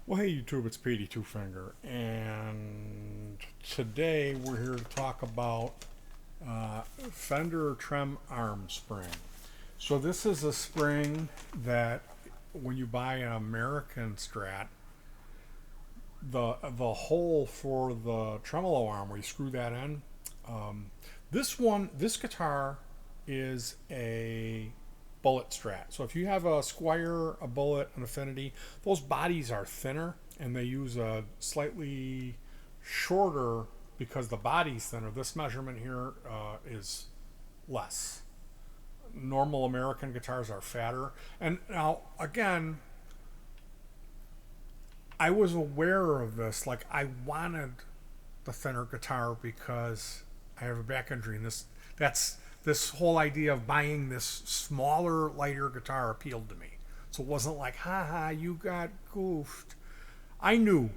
Well, hey YouTube, it's PD2 Finger, and today we're here to talk about Fender Trem Arm Spring. So this is a spring that when you buy an American Strat, the hole for the tremolo arm where you screw that in, um, this guitar is a bullet Strat. So if you have a Squire, a Bullet, an Affinity, those bodies are thinner and they use a slightly shorter because the body's thinner. This measurement here is less. Normal American guitars are fatter. And now, again, I was aware of this. Like, I wanted the thinner guitar because I have a back injury, and this whole idea of buying this smaller, lighter guitar appealed to me. So it wasn't like, haha, you got goofed. I knew,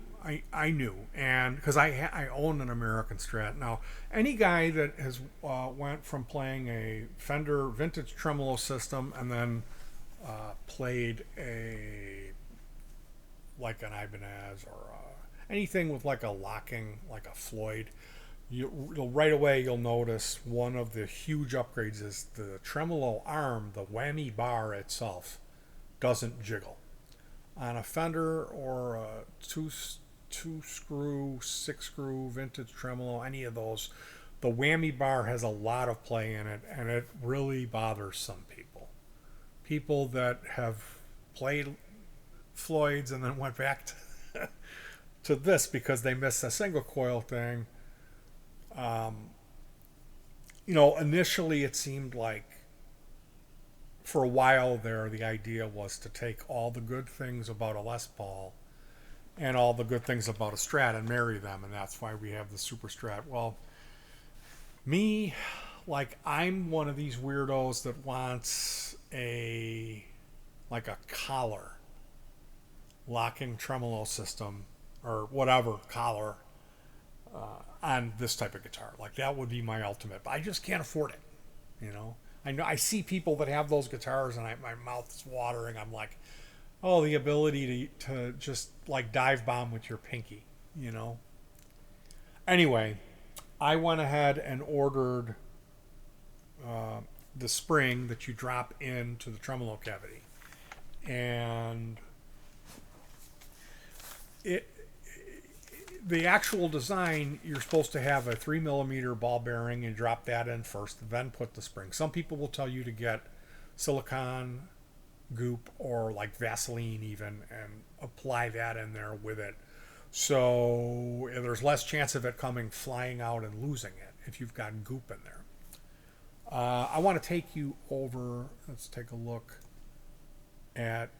I knew, and because I own an American Strat now. Any guy that has went from playing a Fender vintage tremolo system and then played a like an Ibanez or anything with like a locking, like a Floyd, right away you'll notice one of the huge upgrades is the tremolo arm, the whammy bar itself doesn't jiggle. On a Fender or a two screw, six screw vintage tremolo, any of those, the whammy bar has a lot of play in it, and it really bothers some people. People that have played Floyd's and then went back to this because they missed a single coil thing. Um, Initially it seemed like for a while there, the idea was to take all the good things about a Les Paul and all the good things about a Strat and marry them, and that's why we have the Super Strat. Well, me, like, I'm one of these weirdos that wants like a collar locking tremolo system or whatever collar on this type of guitar. Like, that would be my ultimate, but I just can't afford it. I know I see people that have those guitars, and my mouth is watering. I'm like, oh, the ability to just like dive bomb with your pinky. Anyway, I went ahead and ordered the spring that you drop into the tremolo cavity, and it the actual design, you're supposed to have a 3 millimeter ball bearing and drop that in first, then put the spring. Some people will tell you to get silicone goop or like Vaseline even and apply that in there with it. So there's less chance of it coming flying out and losing it if you've got goop in there. I want to take you over, let's take a look at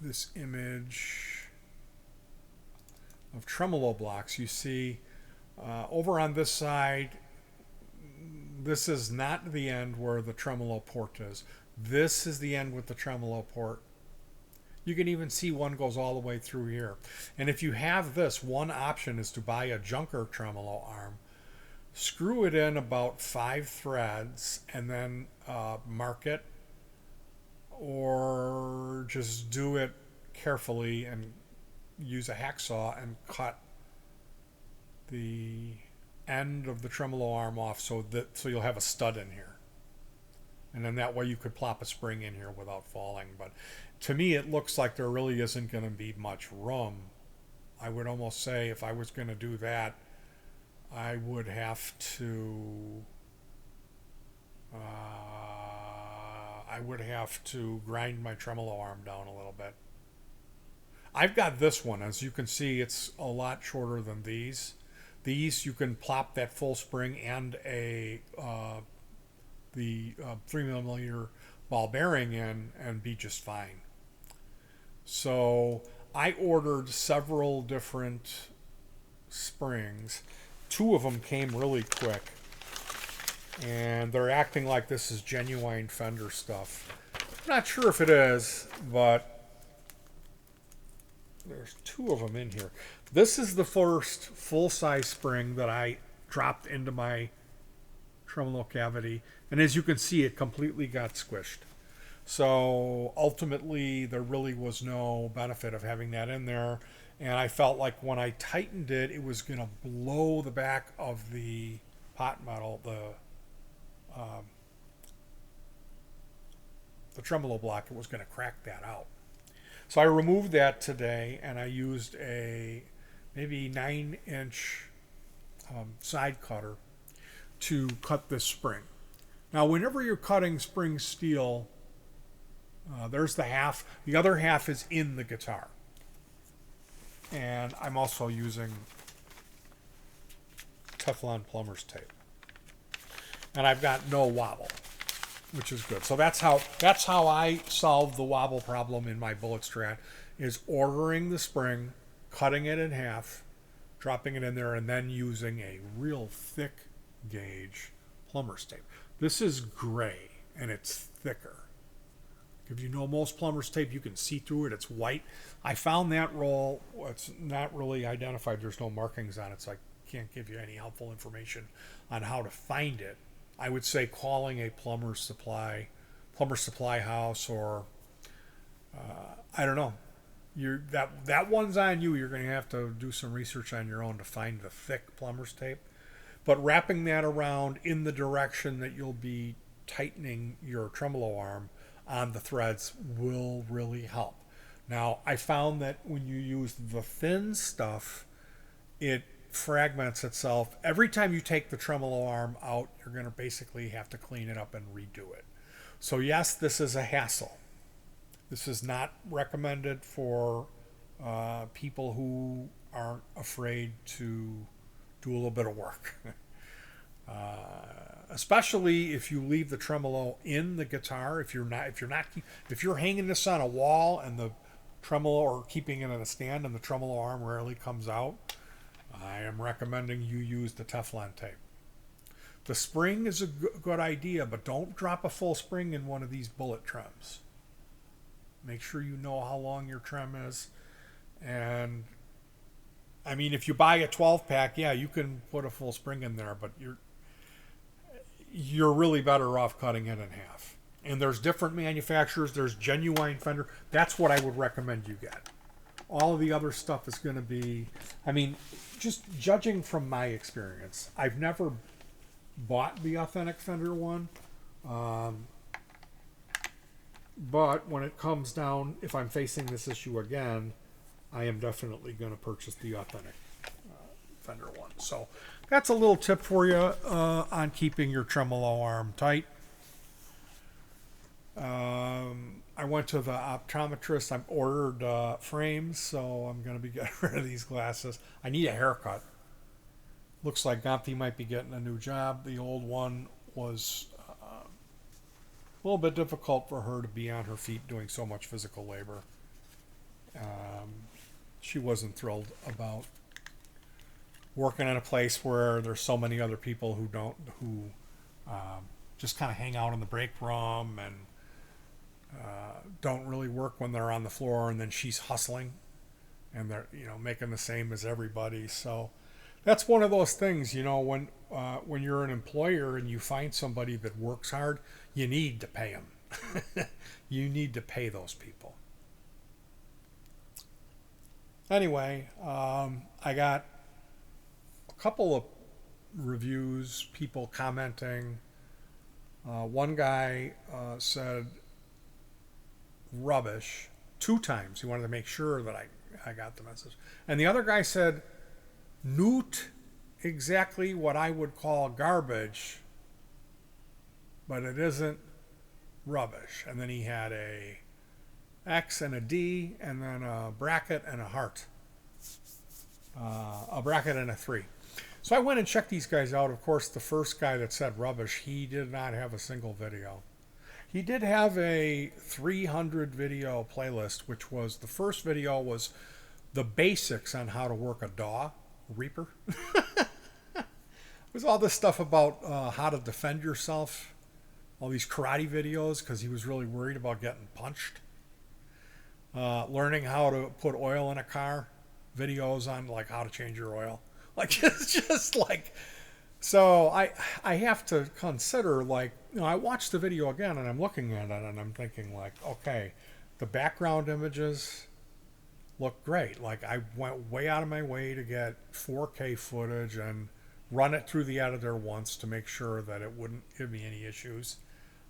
this image of tremolo blocks. You see over on this side, this is not the end where the tremolo port is. This is the end with the tremolo port. You can even see one goes all the way through here. And if you have this, one option is to buy a junker tremolo arm, screw it in about 5 threads, and then mark it, or just do it carefully and use a hacksaw and cut the end of the tremolo arm off so you'll have a stud in here, and then that way you could plop a spring in here without falling. But to me it looks like there really isn't going to be much room. I would almost say if I was going to do that, I would have to grind my tremolo arm down a little bit. I've got this one. As you can see, it's a lot shorter than these. These you can plop that full spring and the 3 millimeter ball bearing in and be just fine. So I ordered several different springs. 2 of them came really quick, and they're acting like this is genuine Fender stuff. I'm not sure if it is, but there's 2 of them in here. This is the first full-size spring that I dropped into my tremolo cavity, and as you can see, it completely got squished. So ultimately, there really was no benefit of having that in there. And I felt like when I tightened it, it was going to blow the back of the pot metal, um, the tremolo block. It was going to crack that out. So I removed that today, and I used a maybe 9-inch side cutter to cut this spring. Now, whenever you're cutting spring steel, there's the half. The other half is in the guitar. And I'm also using Teflon plumber's tape. And I've got no wobble, which is good. So that's how I solve the wobble problem in my bullet strat, is ordering the spring, cutting it in half, dropping it in there, and then using a real thick gauge plumber's tape. This is gray and it's thicker. If you know most plumber's tape, you can see through it. It's white. I found that roll. It's not really identified. There's no markings on it, so I can't give you any helpful information on how to find it. I would say calling a plumber supply house, or I don't know. That one's on you. You're going to have to do some research on your own to find the thick plumber's tape. But wrapping that around in the direction that you'll be tightening your tremolo arm on the threads will really help. Now, I found that when you use the thin stuff, it fragments itself. Every time you take the tremolo arm out, you're going to basically have to clean it up and redo it. So yes, this is a hassle. This is not recommended for people who aren't afraid to do a little bit of work. Especially if you leave the tremolo in the guitar. If you're hanging this on a wall and the tremolo, or keeping it in a stand and the tremolo arm rarely comes out, I am recommending you use the Teflon tape. The spring is a good idea, but don't drop a full spring in one of these bullet trems. Make sure you know how long your trem is. And I mean, if you buy a 12-pack, yeah, you can put a full spring in there, but you're really better off cutting it in half. And there's different manufacturers. There's Genuine Fender. That's what I would recommend you get. All of the other stuff is going to be, I mean, just judging from my experience, I've never bought the authentic Fender one. But when it comes down, if I'm facing this issue again, I am definitely going to purchase the authentic Fender one. So that's a little tip for you on keeping your tremolo arm tight. I went to the optometrist. I've ordered frames, so I'm going to be getting rid of these glasses. I need a haircut. Looks like Gompi might be getting a new job. The old one was a little bit difficult for her to be on her feet doing so much physical labor. She wasn't thrilled about working in a place where there's so many other people who just kind of hang out in the break room and don't really work when they're on the floor, and then she's hustling and they're making the same as everybody. So that's one of those things, when you're an employer and you find somebody that works hard, you need to pay them. You need to pay those people. Anyway, I got a couple of reviews, people commenting. One guy said rubbish 2 times. He wanted to make sure that I got the message. And the other guy said noot exactly what I would call garbage, but it isn't rubbish. And then he had a X and a D, and then a bracket and a heart. A bracket and a 3. So I went and checked these guys out. Of course, the first guy that said rubbish, he did not have a single video. He did have a 300 video playlist, which was, the first video was the basics on how to work a DAW, Reaper. It was all this stuff about how to defend yourself, all these karate videos, because he was really worried about getting punched. Learning how to put oil in a car, videos on like how to change your oil. Like, it's just like So I have to consider, like, I watched the video again and I'm looking at it and I'm thinking, like, okay, the background images look great. Like, I went way out of my way to get 4K footage and run it through the editor once to make sure that it wouldn't give me any issues.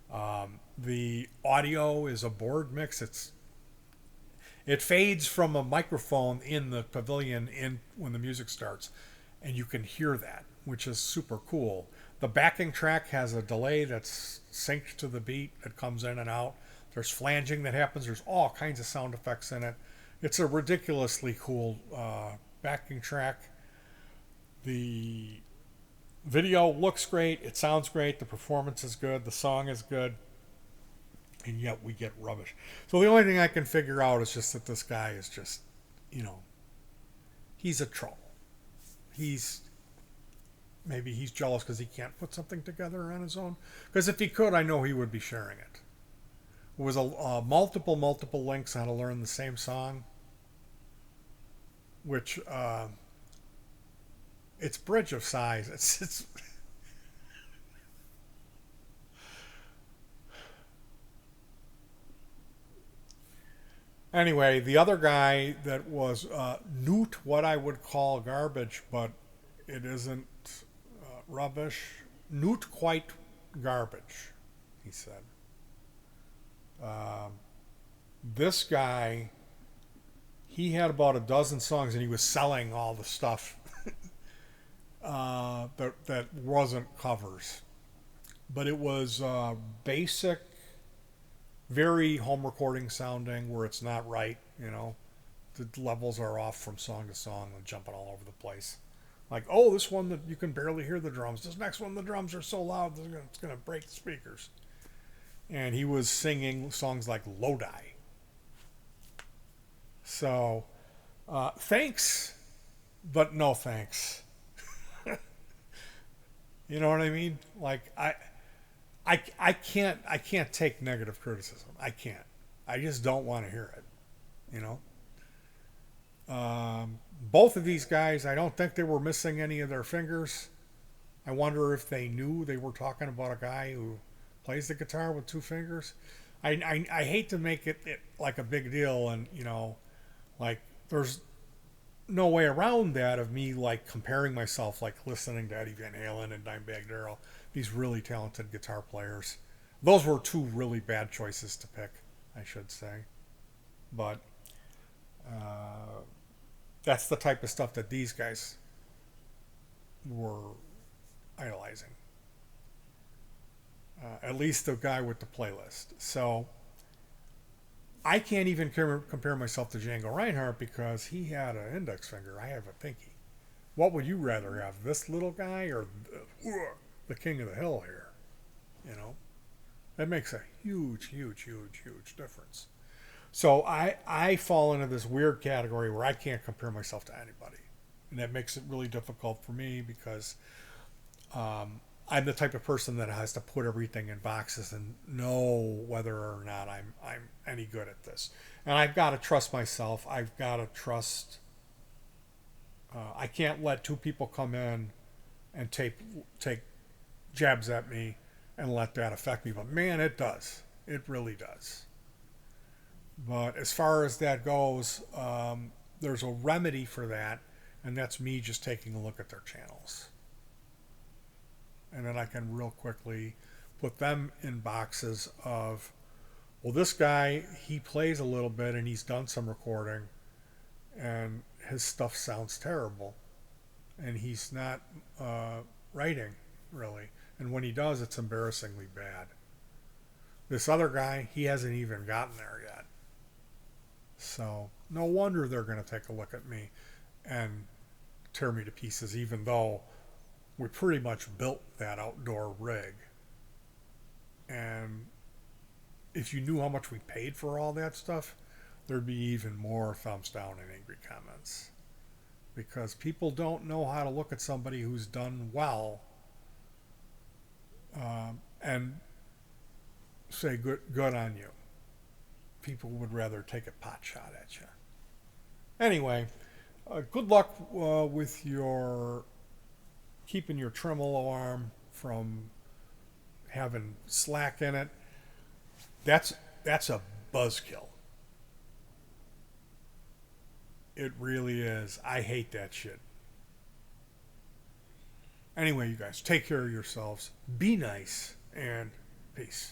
The audio is a board mix. It fades from a microphone in the pavilion in when the music starts, and you can hear that, which is super cool. The backing track has a delay that's synced to the beat that comes in and out. There's flanging that happens. There's all kinds of sound effects in it. It's a ridiculously cool backing track. The video looks great. It sounds great. The performance is good. The song is good. And yet we get rubbish. So the only thing I can figure out is just that this guy is just, you know, he's a troll. He's Maybe he's jealous because he can't put something together on his own. Because if he could, I know he would be sharing it. It was a multiple links on how to learn the same song, which it's bridge of size. It's Anyway, the other guy that was Newt, what I would call garbage, but it isn't rubbish. Newt quite garbage, he said. Um, this guy, he had about a dozen songs, and he was selling all the stuff that wasn't covers, but it was basic, very home recording sounding, where it's not right. The levels are off from song to song and jumping all over the place. Like, oh, this one that you can barely hear the drums. This next one, the drums are so loud it's gonna break the speakers. And he was singing songs like Lodi. So, thanks, but no thanks. You know what I mean? Like, I can't take negative criticism. I can't. I just don't want to hear it. You know. Both of these guys, I don't think they were missing any of their fingers. I wonder if they knew they were talking about a guy who plays the guitar with two fingers. I hate to make it like a big deal, and like there's no way around that of me like comparing myself, like listening to Eddie Van Halen and Dimebag Darrell, these really talented guitar players. Those were two really bad choices to pick, I should say. But uh, that's the type of stuff that these guys were idolizing. At least the guy with the playlist. So I can't even compare myself to Django Reinhardt because he had an index finger. I have a pinky. What would you rather have, this little guy or the king of the hill here? That makes a huge difference. So I fall into this weird category where I can't compare myself to anybody, and that makes it really difficult for me because I'm the type of person that has to put everything in boxes and know whether or not I'm any good at this. And I've got to trust myself. I've got to trust. I can't let two people come in and take jabs at me and let that affect me. But man, it does. It really does. But as far as that goes, there's a remedy for that, and that's me just taking a look at their channels. And then I can real quickly put them in boxes of, well, this guy, he plays a little bit and he's done some recording, and his stuff sounds terrible. And he's not writing, really. And when he does, it's embarrassingly bad. This other guy, he hasn't even gotten there yet. So no wonder they're going to take a look at me and tear me to pieces, even though we pretty much built that outdoor rig. And if you knew how much we paid for all that stuff, there'd be even more thumbs down and angry comments. Because people don't know how to look at somebody who's done well and say good on you. People would rather take a pot shot at you. Anyway, good luck with your keeping your tremolo arm from having slack in it. That's a buzzkill. It really is. I hate that shit. Anyway, you guys, take care of yourselves. Be nice and peace.